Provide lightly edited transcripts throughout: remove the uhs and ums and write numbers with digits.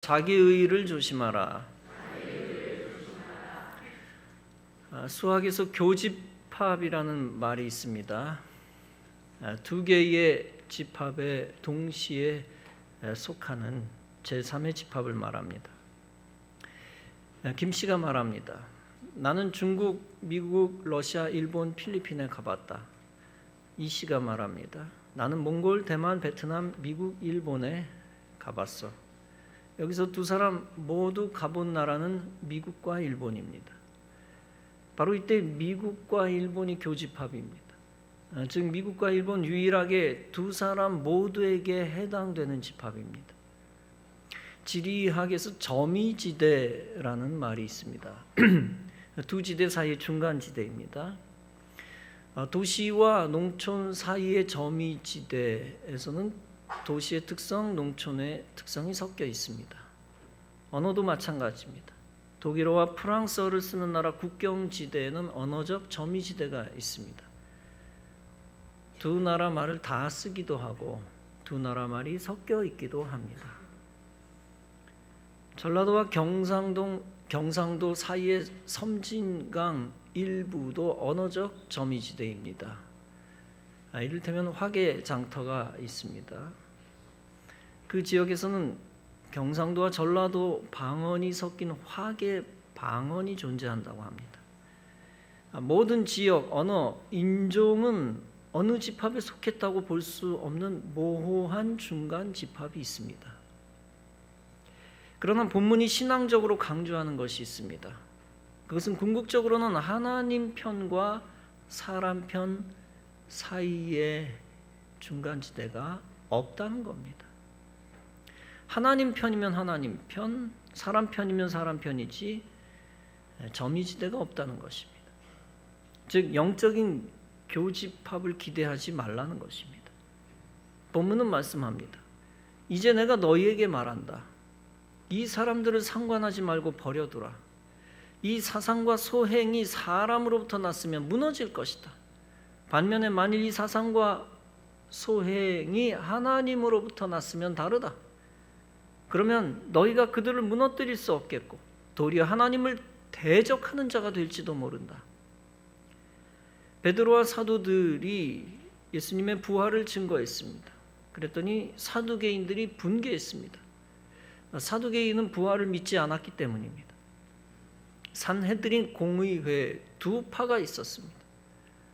자기의를 조심하라. 수학에서 교집합이라는 말이 있습니다. 두 개의 집합에 동시에 속하는 제3의 집합을 말합니다. 김 씨가 말합니다. 나는 중국, 미국, 러시아, 일본, 필리핀에 가봤다. 이 씨가 말합니다. 나는 몽골, 대만, 베트남, 미국, 일본에 가봤어. 여기서 두 사람 모두 가본 나라는 미국과 일본입니다. 바로 이때 미국과 일본이 교집합입니다. 즉 미국과 일본 유일하게 두 사람 모두에게 해당되는 집합입니다. 지리학에서 점이지대라는 말이 있습니다. 두 지대 사이의 중간지대입니다. 도시와 농촌 사이의 점이지대에서는 도시의 특성, 농촌의 특성이 섞여 있습니다. 언어도 마찬가지입니다. 독일어와 프랑스어를 쓰는 나라 국경지대에는 언어적 점이지대가 있습니다. 두 나라 말을 다 쓰기도 하고 두 나라 말이 섞여 있기도 합니다. 전라도와 경상도 사이의 섬진강 일부도 언어적 점이지대입니다. 이를테면 화개장터가 있습니다. 그 지역에서는 경상도와 전라도 방언이 섞인 화개 방언이 존재한다고 합니다. 모든 지역, 언어, 인종은 어느 집합에 속했다고 볼 수 없는 모호한 중간 집합이 있습니다. 그러나 본문이 신앙적으로 강조하는 것이 있습니다. 그것은 궁극적으로는 하나님 편과 사람 편 사이에 중간지대가 없다는 겁니다. 하나님 편이면 하나님 편, 사람 편이면 사람 편이지 점이지대가 없다는 것입니다. 즉 영적인 교집합을 기대하지 말라는 것입니다. 본문은 말씀합니다. 이제 내가 너희에게 말한다. 이 사람들을 상관하지 말고 버려두라. 이 사상과 소행이 사람으로부터 났으면 무너질 것이다. 반면에 만일 이 사상과 소행이 하나님으로부터 났으면 다르다. 그러면 너희가 그들을 무너뜨릴 수 없겠고 도리어 하나님을 대적하는 자가 될지도 모른다. 베드로와 사도들이 예수님의 부활을 증거했습니다. 그랬더니 사두개인들이 분개했습니다. 사두개인은 부활을 믿지 않았기 때문입니다. 산헤드린 공의회 두 파가 있었습니다.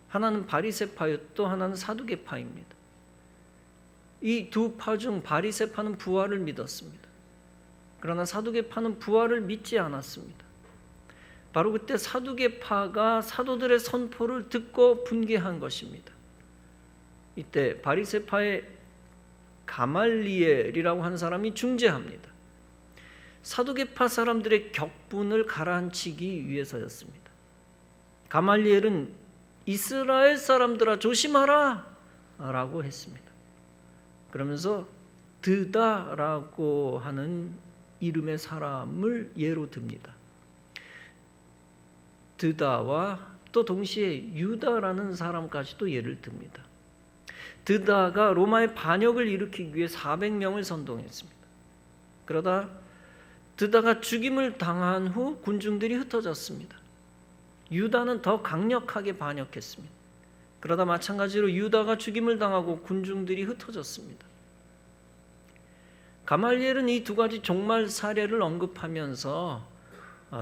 하나는 바리새파요, 또 하나는 사두개파입니다. 이 두 파 중 바리새파는 부활을 믿었습니다. 그러나 사두개파는 부활을 믿지 않았습니다. 바로 그때 사두개파가 사도들의 선포를 듣고 분개한 것입니다. 이때 바리새파의 가말리엘이라고 하는 사람이 중재합니다. 사두개파 사람들의 격분을 가라앉히기 위해서였습니다. 가말리엘은 이스라엘 사람들아 조심하라 라고 했습니다. 그러면서 드다라고 하는 이름의 사람을 예로 듭니다. 드다와 또 동시에 유다라는 사람까지도 예를 듭니다. 드다가 로마의 반역을 일으키기 위해 400명을 선동했습니다. 그러다 드다가 죽임을 당한 후 군중들이 흩어졌습니다. 유다는 더 강력하게 반역했습니다. 그러다 마찬가지로 유다가 죽임을 당하고 군중들이 흩어졌습니다. 가말리엘은 이 두 가지 종말 사례를 언급하면서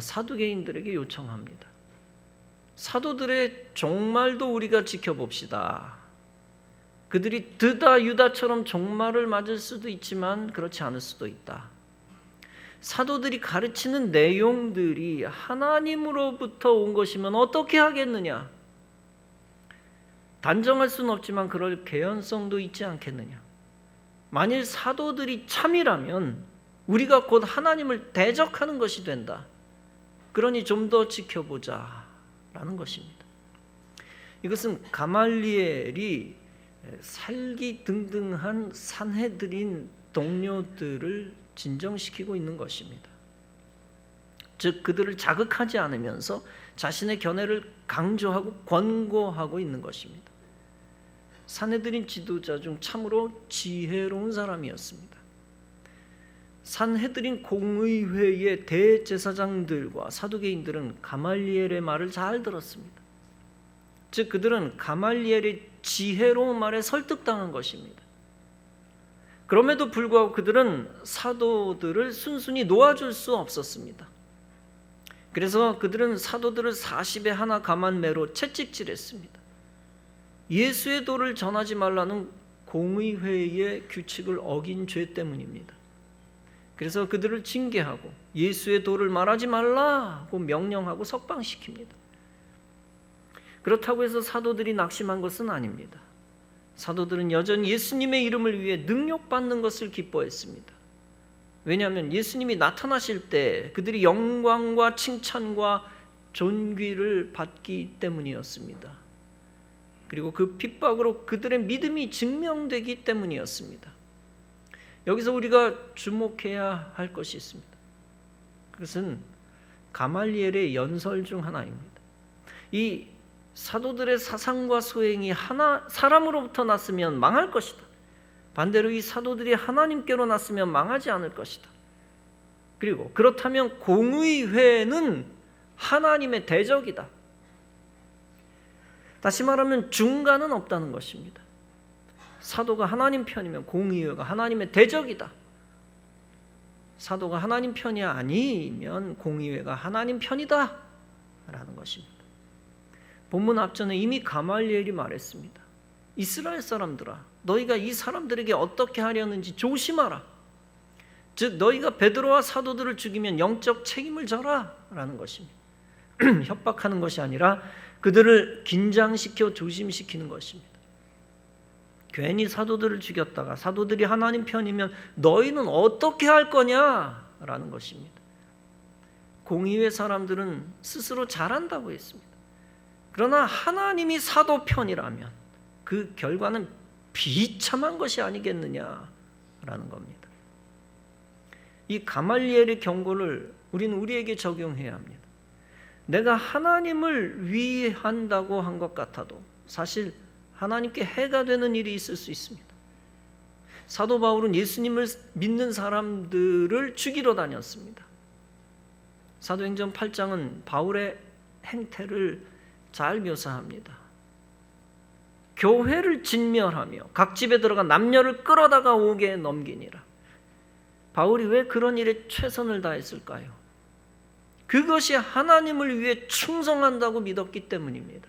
사두개인들에게 요청합니다. 사도들의 종말도 우리가 지켜봅시다. 그들이 드다 유다처럼 종말을 맞을 수도 있지만 그렇지 않을 수도 있다. 사도들이 가르치는 내용들이 하나님으로부터 온 것이면 어떻게 하겠느냐? 단정할 수는 없지만 그럴 개연성도 있지 않겠느냐? 만일 사도들이 참이라면 우리가 곧 하나님을 대적하는 것이 된다. 그러니 좀 더 지켜보자 라는 것입니다. 이것은 가말리엘이 살기등등한 산헤드린 동료들을 진정시키고 있는 것입니다. 즉 그들을 자극하지 않으면서 자신의 견해를 강조하고 권고하고 있는 것입니다. 산헤드린 지도자 중 참으로 지혜로운 사람이었습니다. 산헤드린 공의회의 대제사장들과 사두개인들은 가말리엘의 말을 잘 들었습니다. 즉 그들은 가말리엘의 지혜로운 말에 설득당한 것입니다. 그럼에도 불구하고 그들은 사도들을 순순히 놓아줄 수 없었습니다. 그래서 그들은 사도들을 40에 하나 감한매로 채찍질했습니다. 예수의 도를 전하지 말라는 공의회의 규칙을 어긴 죄 때문입니다. 그래서 그들을 징계하고 예수의 도를 말하지 말라고 명령하고 석방시킵니다. 그렇다고 해서 사도들이 낙심한 것은 아닙니다. 사도들은 여전히 예수님의 이름을 위해 능력받는 것을 기뻐했습니다. 왜냐하면 예수님이 나타나실 때 그들이 영광과 칭찬과 존귀를 받기 때문이었습니다. 그리고 그 핍박으로 그들의 믿음이 증명되기 때문이었습니다. 여기서 우리가 주목해야 할 것이 있습니다. 그것은 가말리엘의 연설 중 하나입니다. 이 사도들의 사상과 소행이 하나 사람으로부터 났으면 망할 것이다. 반대로 이 사도들이 하나님께로 났으면 망하지 않을 것이다. 그리고 그렇다면 공의회는 하나님의 대적이다. 다시 말하면 중간은 없다는 것입니다. 사도가 하나님 편이면 공의회가 하나님의 대적이다. 사도가 하나님 편이 아니면 공의회가 하나님 편이다 라는 것입니다. 본문 앞전에 이미 가말리엘이 말했습니다. 이스라엘 사람들아, 너희가 이 사람들에게 어떻게 하려는지 조심하라. 즉 너희가 베드로와 사도들을 죽이면 영적 책임을 져라 라는 것입니다. 협박하는 것이 아니라 그들을 긴장시켜 조심시키는 것입니다. 괜히 사도들을 죽였다가 사도들이 하나님 편이면 너희는 어떻게 할 거냐 라는 것입니다. 공의회 사람들은 스스로 잘한다고 했습니다. 그러나 하나님이 사도 편이라면 그 결과는 비참한 것이 아니겠느냐라는 겁니다. 이 가말리엘의 경고를 우리는 우리에게 적용해야 합니다. 내가 하나님을 위한다고 한 것 같아도 사실 하나님께 해가 되는 일이 있을 수 있습니다. 사도 바울은 예수님을 믿는 사람들을 죽이러 다녔습니다. 사도행전 8장은 바울의 행태를 잘 묘사합니다. 교회를 진멸하며 각 집에 들어가 남녀를 끌어다가 옥에 넘기니라. 바울이 왜 그런 일에 최선을 다했을까요? 그것이 하나님을 위해 충성한다고 믿었기 때문입니다.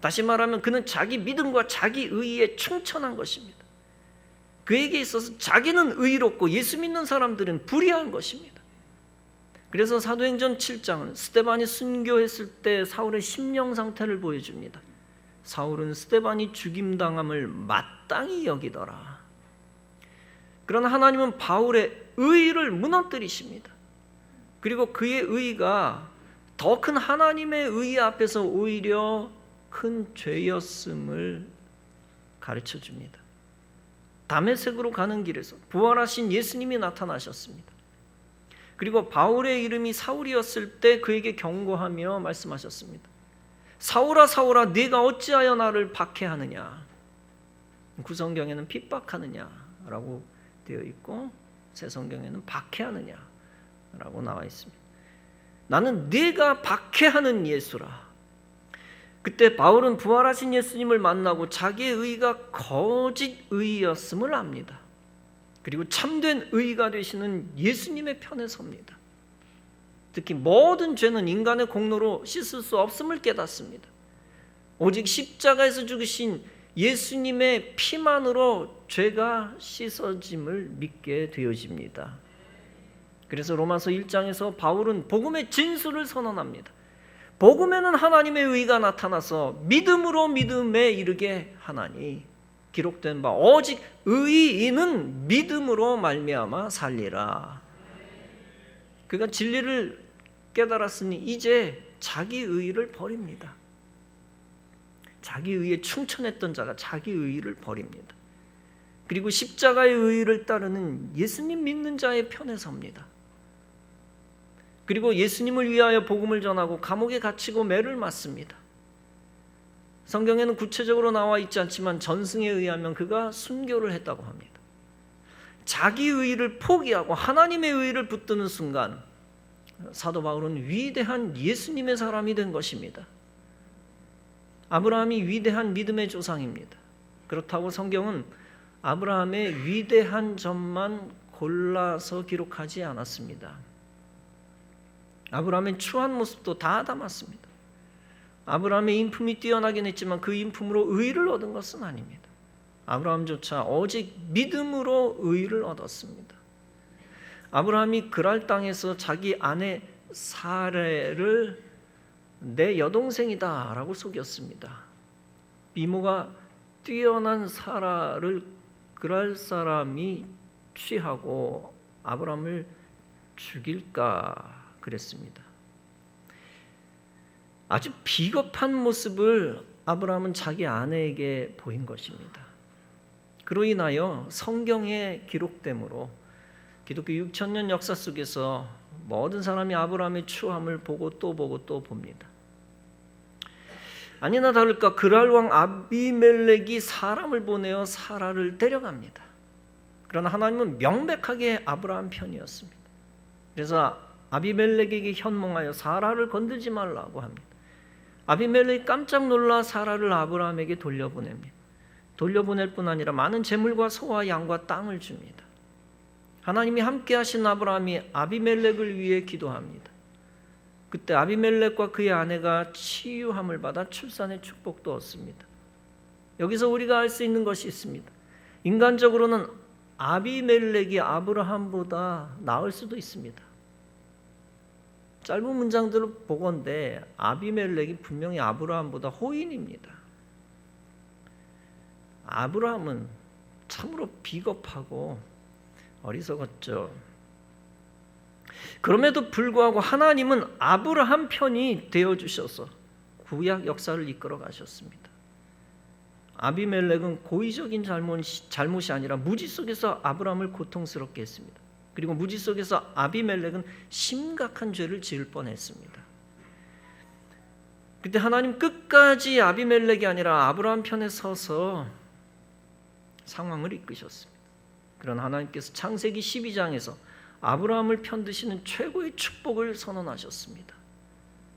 다시 말하면 그는 자기 믿음과 자기 의에 충천한 것입니다. 그에게 있어서 자기는 의롭고 예수 믿는 사람들은 불의한 것입니다. 그래서 사도행전 7장은 스데반이 순교했을 때 사울의 심령 상태를 보여줍니다. 사울은 스데반이 죽임당함을 마땅히 여기더라. 그러나 하나님은 바울의 의를 무너뜨리십니다. 그리고 그의 의가 더 큰 하나님의 의 앞에서 오히려 큰 죄였음을 가르쳐 줍니다. 다메섹으로 가는 길에서 부활하신 예수님이 나타나셨습니다. 그리고 바울의 이름이 사울이었을 때 그에게 경고하며 말씀하셨습니다. 사울아 사울아 네가 어찌하여 나를 박해하느냐. 구성경에는 핍박하느냐라고 되어 있고 새 성경에는 박해하느냐라고 나와 있습니다. 나는 네가 박해하는 예수라. 그때 바울은 부활하신 예수님을 만나고 자기의 의가 거짓 의였음을 압니다. 그리고 참된 의가 되시는 예수님의 편에 섭니다. 특히 모든 죄는 인간의 공로로 씻을 수 없음을 깨닫습니다. 오직 십자가에서 죽으신 예수님의 피만으로 죄가 씻어짐을 믿게 되어집니다. 그래서 로마서 1장에서 바울은 복음의 진수를 선언합니다. 복음에는 하나님의 의가 나타나서 믿음으로 믿음에 이르게 하나니 기록된 바 오직 의인은 믿음으로 말미암아 살리라. 그가 진리를 깨달았으니 이제 자기 의를 버립니다. 자기 의에 충천했던 자가 자기 의를 버립니다. 그리고 십자가의 의를 따르는 예수님 믿는 자의 편에 섭니다. 그리고 예수님을 위하여 복음을 전하고 감옥에 갇히고 매를 맞습니다. 성경에는 구체적으로 나와 있지 않지만 전승에 의하면 그가 순교를 했다고 합니다. 자기 의의를 포기하고 하나님의 의의를 붙드는 순간 사도 바울은 위대한 예수님의 사람이 된 것입니다. 아브라함이 위대한 믿음의 조상입니다. 그렇다고 성경은 아브라함의 위대한 점만 골라서 기록하지 않았습니다. 아브라함의 추한 모습도 다 담았습니다. 아브라함의 인품이 뛰어나긴 했지만 그 인품으로 의의를 얻은 것은 아닙니다. 아브라함조차 오직 믿음으로 의의를 얻었습니다. 아브라함이 그랄 땅에서 자기 아내 사레를 내 여동생이다 라고 속였습니다. 미모가 뛰어난 사라를 그랄 사람이 취하고 아브라함을 죽일까 그랬습니다. 아주 비겁한 모습을 아브라함은 자기 아내에게 보인 것입니다. 그로 인하여 성경에 기록되므로 기독교 6,000년 역사 속에서 모든 사람이 아브라함의 추함을 보고 또 봅니다. 아니나 다를까 그랄 왕 아비멜렉이 사람을 보내어 사라를 데려갑니다. 그러나 하나님은 명백하게 아브라함 편이었습니다. 그래서 아비멜렉에게 현몽하여 사라를 건들지 말라고 합니다. 아비멜렉이 깜짝 놀라 사라를 아브라함에게 돌려보냅니다. 돌려보낼 뿐 아니라 많은 재물과 소와 양과 땅을 줍니다. 하나님이 함께 하신 아브라함이 아비멜렉을 위해 기도합니다. 그때 아비멜렉과 그의 아내가 치유함을 받아 출산의 축복도 얻습니다. 여기서 우리가 알 수 있는 것이 있습니다. 인간적으로는 아비멜렉이 아브라함보다 나을 수도 있습니다. 짧은 문장들을 보건대 아비멜렉이 분명히 아브라함보다 호인입니다. 아브라함은 참으로 비겁하고 어리석었죠. 그럼에도 불구하고 하나님은 아브라함 편이 되어주셔서 구약 역사를 이끌어 가셨습니다. 아비멜렉은 고의적인 잘못이 아니라 무지 속에서 아브라함을 고통스럽게 했습니다. 그리고 무지 속에서 아비멜렉은 심각한 죄를 지을 뻔했습니다. 그때 하나님 끝까지 아비멜렉이 아니라 아브라함 편에 서서 상황을 이끄셨습니다. 그러나 하나님께서 창세기 12장에서 아브라함을 편드시는 최고의 축복을 선언하셨습니다.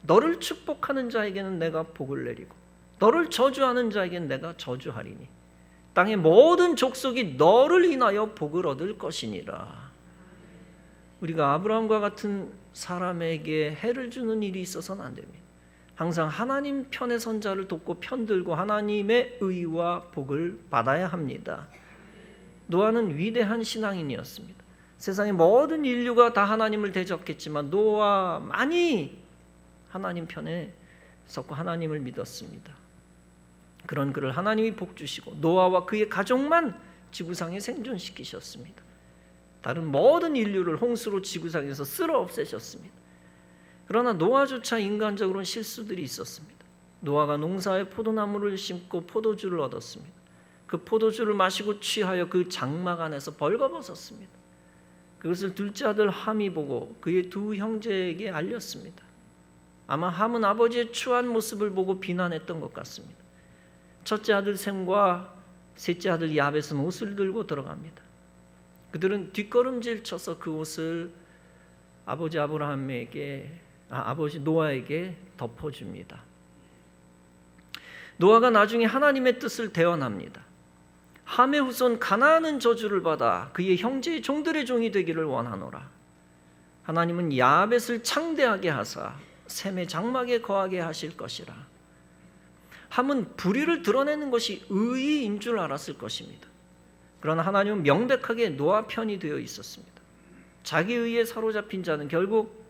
너를 축복하는 자에게는 내가 복을 내리고 너를 저주하는 자에게는 내가 저주하리니 땅의 모든 족속이 너를 인하여 복을 얻을 것이니라. 우리가 아브라함과 같은 사람에게 해를 주는 일이 있어서는 안 됩니다. 항상 하나님 편의 선자를 돕고 편들고 하나님의 의와 복을 받아야 합니다. 노아는 위대한 신앙인이었습니다. 세상의 모든 인류가 다 하나님을 대적했지만 노아만이 하나님 편에 섰고 하나님을 믿었습니다. 그런 그를 하나님이 복 주시고 노아와 그의 가족만 지구상에 생존시키셨습니다. 다른 모든 인류를 홍수로 지구상에서 쓸어 없애셨습니다. 그러나 노아조차 인간적으로는 실수들이 있었습니다. 노아가 농사에 포도나무를 심고 포도주를 얻었습니다. 그 포도주를 마시고 취하여 그 장막 안에서 벌거벗었습니다. 그것을 둘째 아들 함이 보고 그의 두 형제에게 알렸습니다. 아마 함은 아버지의 추한 모습을 보고 비난했던 것 같습니다. 첫째 아들 셈과 셋째 아들 야벳은 옷을 들고 들어갑니다. 그들은 뒷걸음질 쳐서 그 옷을 아버지 노아에게 덮어줍니다. 노아가 나중에 하나님의 뜻을 대언합니다. 함의 후손 가나안은 저주를 받아 그의 형제의 종들의 종이 되기를 원하노라. 하나님은 야벳을 창대하게 하사 셈의 장막에 거하게 하실 것이라. 함은 불의를 드러내는 것이 의의인 줄 알았을 것입니다. 그러나 하나님은 명백하게 노아 편이 되어 있었습니다. 자기 의에 사로잡힌 자는 결국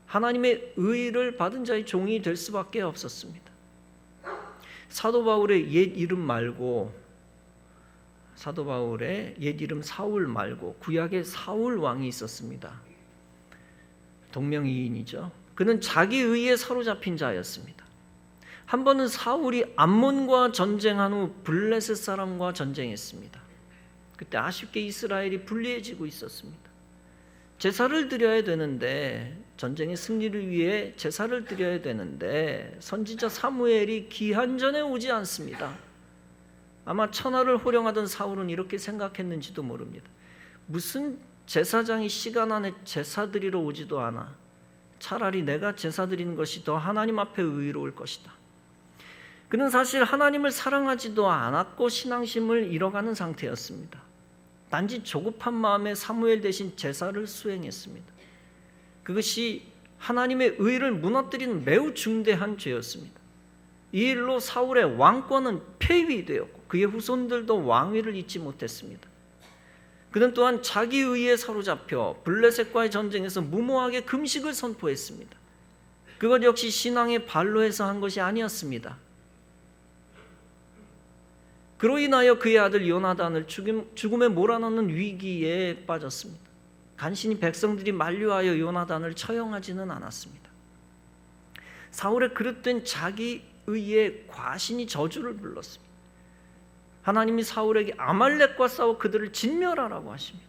하나님의 의를 받은 자의 종이 될 수밖에 없었습니다. 사도 바울의 옛 이름 사울 말고 구약에 사울 왕이 있었습니다. 동명이인이죠. 그는 자기 의에 사로잡힌 자였습니다. 한 번은 사울이 암몬과 전쟁한 후 블레셋 사람과 전쟁했습니다. 그때 아쉽게 이스라엘이 불리해지고 있었습니다. 제사를 드려야 되는데 전쟁의 승리를 위해 제사를 드려야 되는데 선지자 사무엘이 기한 전에 오지 않습니다. 아마 천하를 호령하던 사울은 이렇게 생각했는지도 모릅니다. 무슨 제사장이 시간 안에 제사 드리러 오지도 않아. 차라리 내가 제사 드리는 것이 더 하나님 앞에 의로울 것이다. 그는 사실 하나님을 사랑하지도 않았고 신앙심을 잃어가는 상태였습니다. 단지 조급한 마음에 사무엘 대신 제사를 수행했습니다. 그것이 하나님의 의를 무너뜨리는 매우 중대한 죄였습니다. 이 일로 사울의 왕권은 폐위되었고 그의 후손들도 왕위를 잇지 못했습니다. 그는 또한 자기 의에 사로잡혀 블레셋과의 전쟁에서 무모하게 금식을 선포했습니다. 그것 역시 신앙의 발로 해서 한 것이 아니었습니다. 그로 인하여 그의 아들 요나단을 죽음에 몰아넣는 위기에 빠졌습니다. 간신히 백성들이 만류하여 요나단을 처형하지는 않았습니다. 사울의 그릇된 자기 의에 과신이 저주를 불렀습니다. 하나님이 사울에게 아말렉과 싸워 그들을 진멸하라고 하십니다.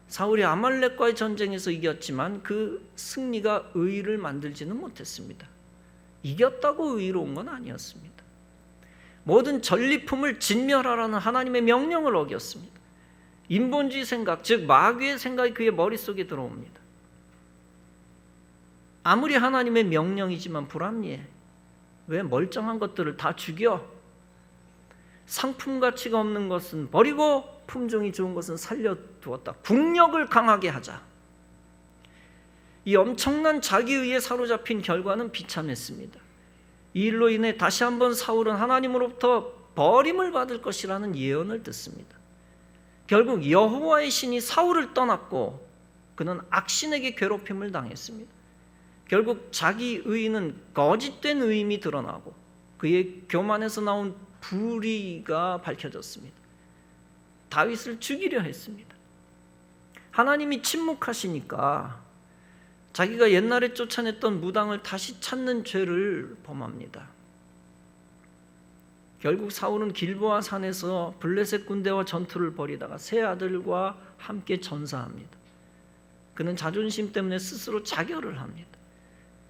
사울이 아말렉과의 전쟁에서 이겼지만 그 승리가 의를 만들지는 못했습니다. 이겼다고 의로운 건 아니었습니다. 모든 전리품을 진멸하라는 하나님의 명령을 어겼습니다. 인본주의 생각, 즉 마귀의 생각이 그의 머릿속에 들어옵니다. 아무리 하나님의 명령이지만 불합리해. 왜 멀쩡한 것들을 다 죽여? 상품 가치가 없는 것은 버리고 품종이 좋은 것은 살려두었다. 국력을 강하게 하자. 이 엄청난 자기의에 사로잡힌 결과는 비참했습니다. 이 일로 인해 다시 한번 사울은 하나님으로부터 버림을 받을 것이라는 예언을 듣습니다. 결국 여호와의 신이 사울을 떠났고 그는 악신에게 괴롭힘을 당했습니다. 결국 자기 의는 거짓된 의임이 드러나고 그의 교만에서 나온 불의가 밝혀졌습니다. 다윗을 죽이려 했습니다. 하나님이 침묵하시니까 자기가 옛날에 쫓아냈던 무당을 다시 찾는 죄를 범합니다. 결국 사울은 길보아 산에서 블레셋 군대와 전투를 벌이다가 세 아들과 함께 전사합니다. 그는 자존심 때문에 스스로 자결을 합니다.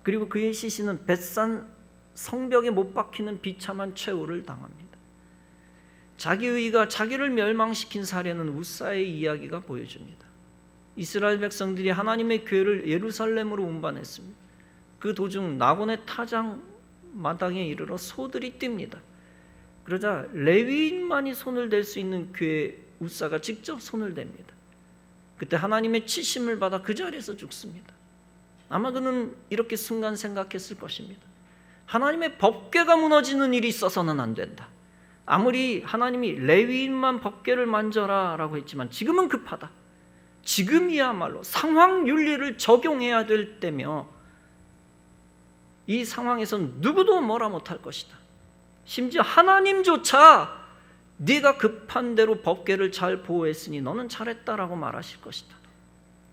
그리고 그의 시신은 벳산 성벽에 못 박히는 비참한 최후를 당합니다. 자기의가 자기를 멸망시킨 사례는 우사의 이야기가 보여줍니다. 이스라엘 백성들이 하나님의 교회를 예루살렘으로 운반했습니다. 그 도중 나곤의 타장 마당에 이르러 소들이 뜁니다. 그러자 레위인만이 손을 댈 수 있는 교회 우사가 직접 손을 댑니다. 그때 하나님의 치심을 받아 그 자리에서 죽습니다. 아마 그는 이렇게 순간 생각했을 것입니다. 하나님의 법궤가 무너지는 일이 있어서는 안 된다. 아무리 하나님이 레위인만 법궤를 만져라 라고 했지만 지금은 급하다. 지금이야말로 상황 윤리를 적용해야 될 때며 이 상황에선 누구도 뭐라 못할 것이다. 심지어 하나님조차 네가 급한 대로 법궤를 잘 보호했으니 너는 잘했다라고 말하실 것이다.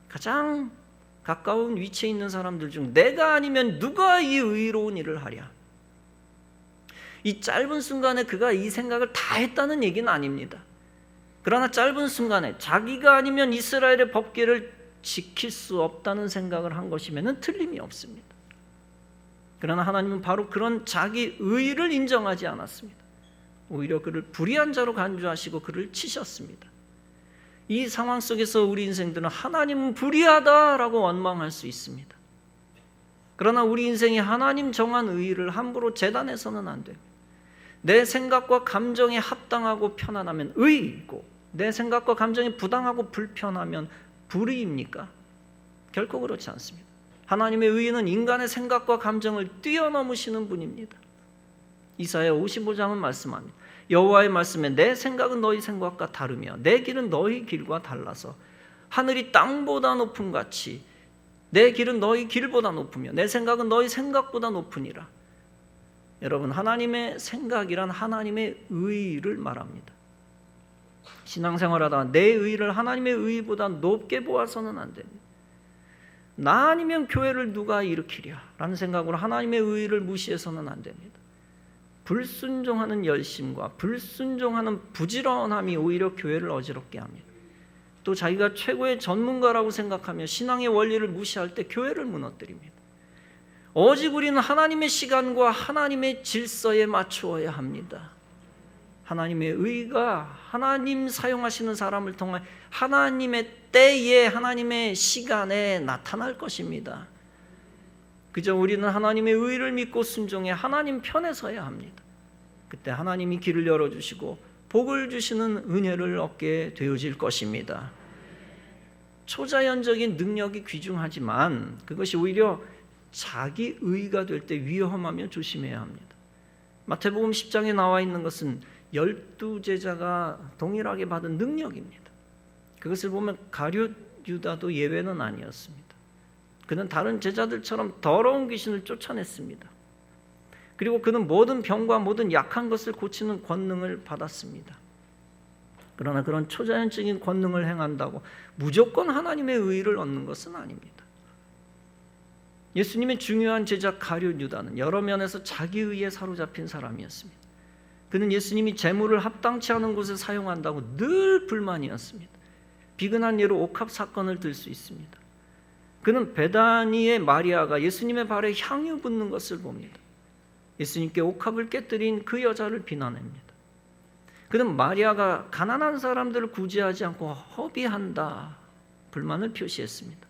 가장 가까운 위치에 있는 사람들 중 내가 아니면 누가 이 의로운 일을 하랴. 이 짧은 순간에 그가 이 생각을 다 했다는 얘기는 아닙니다. 그러나 짧은 순간에 자기가 아니면 이스라엘의 법궤를 지킬 수 없다는 생각을 한 것이면 틀림이 없습니다. 그러나 하나님은 바로 그런 자기 의를 인정하지 않았습니다. 오히려 그를 불의한 자로 간주하시고 그를 치셨습니다. 이 상황 속에서 우리 인생들은 하나님은 불의하다라고 원망할 수 있습니다. 그러나 우리 인생이 하나님 정한 의를 함부로 재단해서는 안 됩니다. 내 생각과 감정에 합당하고 편안하면 의이고 내 생각과 감정이 부당하고 불편하면 불의입니까? 결코 그렇지 않습니다. 하나님의 의는 인간의 생각과 감정을 뛰어넘으시는 분입니다. 이사야 55장은 말씀합니다. 여호와의 말씀에 내 생각은 너희 생각과 다르며 내 길은 너희 길과 달라서 하늘이 땅보다 높음 같이 내 길은 너희 길보다 높으며 내 생각은 너희 생각보다 높으니라. 여러분, 하나님의 생각이란 하나님의 의를 말합니다. 신앙생활하다가 내 의를 하나님의 의보다 높게 보아서는 안 됩니다. 나 아니면 교회를 누가 일으키랴 라는 생각으로 하나님의 의를 무시해서는 안 됩니다. 불순종하는 열심과 불순종하는 부지런함이 오히려 교회를 어지럽게 합니다. 또 자기가 최고의 전문가라고 생각하며 신앙의 원리를 무시할 때 교회를 무너뜨립니다. 오직 우리는 하나님의 시간과 하나님의 질서에 맞추어야 합니다. 하나님의 의가 하나님 사용하시는 사람을 통해 하나님의 때에 하나님의 시간에 나타날 것입니다. 그저 우리는 하나님의 의를 믿고 순종해 하나님 편에 서야 합니다. 그때 하나님이 길을 열어주시고 복을 주시는 은혜를 얻게 되어질 것입니다. 초자연적인 능력이 귀중하지만 그것이 오히려 자기 의가 될 때 위험하며 조심해야 합니다. 마태복음 10장에 나와 있는 것은 12제자가 동일하게 받은 능력입니다. 그것을 보면 가룟 유다도 예외는 아니었습니다. 그는 다른 제자들처럼 더러운 귀신을 쫓아냈습니다. 그리고 그는 모든 병과 모든 약한 것을 고치는 권능을 받았습니다. 그러나 그런 초자연적인 권능을 행한다고 무조건 하나님의 의를 얻는 것은 아닙니다. 예수님의 중요한 제자 가룟 유다는 여러 면에서 자기 의에 사로잡힌 사람이었습니다. 그는 예수님이 재물을 합당치 않은 곳에 사용한다고 늘 불만이었습니다. 비근한 예로 옥합 사건을 들 수 있습니다. 그는 베다니의 마리아가 예수님의 발에 향유 붓는 것을 봅니다. 예수님께 옥합을 깨뜨린 그 여자를 비난합니다. 그는 마리아가 가난한 사람들을 구제하지 않고 허비한다 불만을 표시했습니다.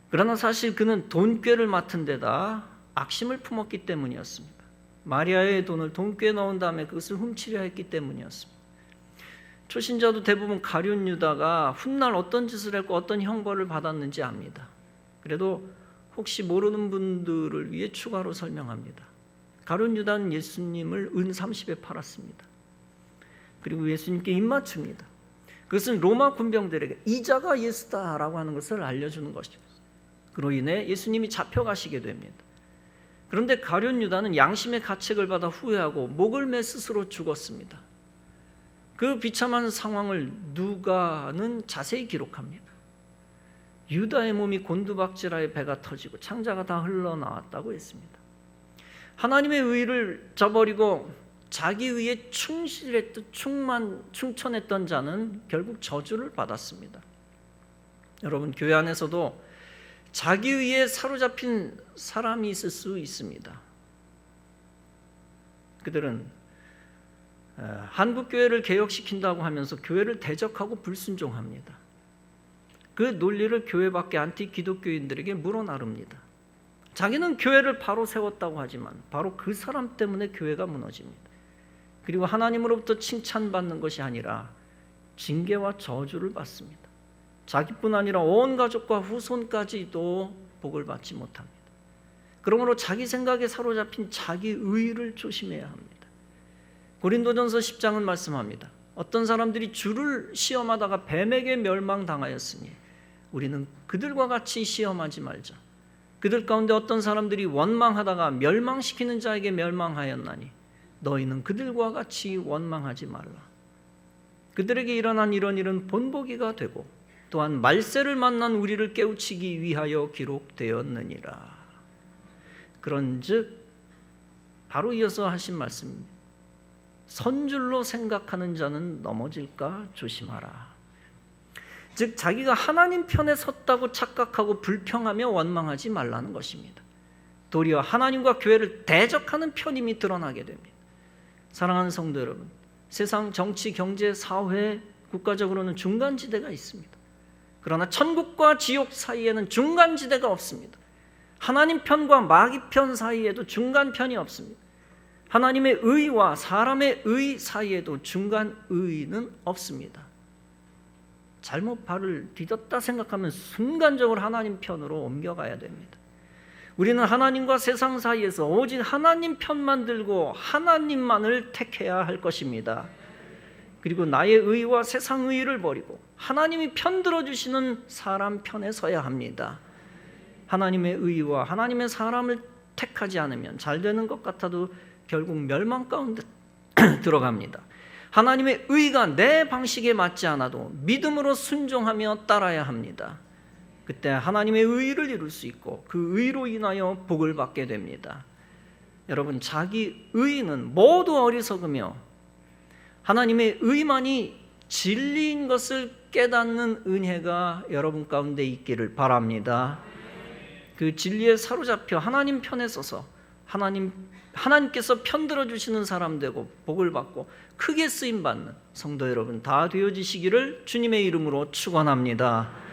그러나 사실 그는 돈꾀를 맡은 데다 악심을 품었기 때문이었습니다. 마리아의 돈을 돈꾀에 넣은 다음에 그것을 훔치려 했기 때문이었습니다. 초신자도 대부분 가룟 유다가 훗날 어떤 짓을 했고 어떤 형벌을 받았는지 압니다. 그래도 혹시 모르는 분들을 위해 추가로 설명합니다. 가룟 유다는 예수님을 은 30에 팔았습니다. 그리고 예수님께 입맞춥니다. 그것은 로마 군병들에게 이자가 예수다라고 하는 것을 알려주는 것이죠. 그로 인해 예수님이 잡혀가시게 됩니다. 그런데 가룟 유다는 양심의 가책을 받아 후회하고 목을 매 스스로 죽었습니다. 그 비참한 상황을 누가는 자세히 기록합니다. 유다의 몸이 곤두박질하여 배가 터지고 창자가 다 흘러나왔다고 했습니다. 하나님의 의를 저버리고 자기 의에 충천했던 자는 결국 저주를 받았습니다. 여러분, 교회 안에서도 자기 의에 사로잡힌 사람이 있을 수 있습니다. 그들은 한국 교회를 개혁시킨다고 하면서 교회를 대적하고 불순종합니다. 그 논리를 교회 밖의 안티 기독교인들에게 물어나릅니다. 자기는 교회를 바로 세웠다고 하지만 바로 그 사람 때문에 교회가 무너집니다. 그리고 하나님으로부터 칭찬받는 것이 아니라 징계와 저주를 받습니다. 자기뿐 아니라 온 가족과 후손까지도 복을 받지 못합니다. 그러므로 자기 생각에 사로잡힌 자기 의를 조심해야 합니다. 고린도전서 10장은 말씀합니다. 어떤 사람들이 주를 시험하다가 뱀에게 멸망당하였으니 우리는 그들과 같이 시험하지 말자. 그들 가운데 어떤 사람들이 원망하다가 멸망시키는 자에게 멸망하였나니 너희는 그들과 같이 원망하지 말라. 그들에게 일어난 이런 일은 본보기가 되고 또한 말세를 만난 우리를 깨우치기 위하여 기록되었느니라. 그런즉 바로 이어서 하신 말씀입니다. 선줄로 생각하는 자는 넘어질까 조심하라. 즉 자기가 하나님 편에 섰다고 착각하고 불평하며 원망하지 말라는 것입니다. 도리어 하나님과 교회를 대적하는 편임이 드러나게 됩니다. 사랑하는 성도 여러분, 세상 정치, 경제, 사회, 국가적으로는 중간지대가 있습니다. 그러나 천국과 지옥 사이에는 중간지대가 없습니다. 하나님 편과 마귀 편 사이에도 중간편이 없습니다. 하나님의 의와 사람의 의 사이에도 중간 의는 없습니다. 잘못 발을 디뎠다 생각하면 순간적으로 하나님 편으로 옮겨가야 됩니다. 우리는 하나님과 세상 사이에서 오직 하나님 편만 들고 하나님만을 택해야 할 것입니다. 그리고 나의 의와 세상 의를 버리고 하나님이 편 들어주시는 사람 편에 서야 합니다. 하나님의 의와 하나님의 사람을 택하지 않으면 잘 되는 것 같아도 결국 멸망 가운데 들어갑니다. 하나님의 의가 내 방식에 맞지 않아도 믿음으로 순종하며 따라야 합니다. 그때 하나님의 의를 이룰 수 있고 그 의로 인하여 복을 받게 됩니다. 여러분, 자기 의는 모두 어리석으며 하나님의 의만이 진리인 것을 깨닫는 은혜가 여러분 가운데 있기를 바랍니다. 그 진리에 사로잡혀 하나님 편에 서서 하나님 하나님께서 편들어 주시는 사람 되고 복을 받고 크게 쓰임 받는 성도 여러분 다 되어지시기를 주님의 이름으로 축원합니다.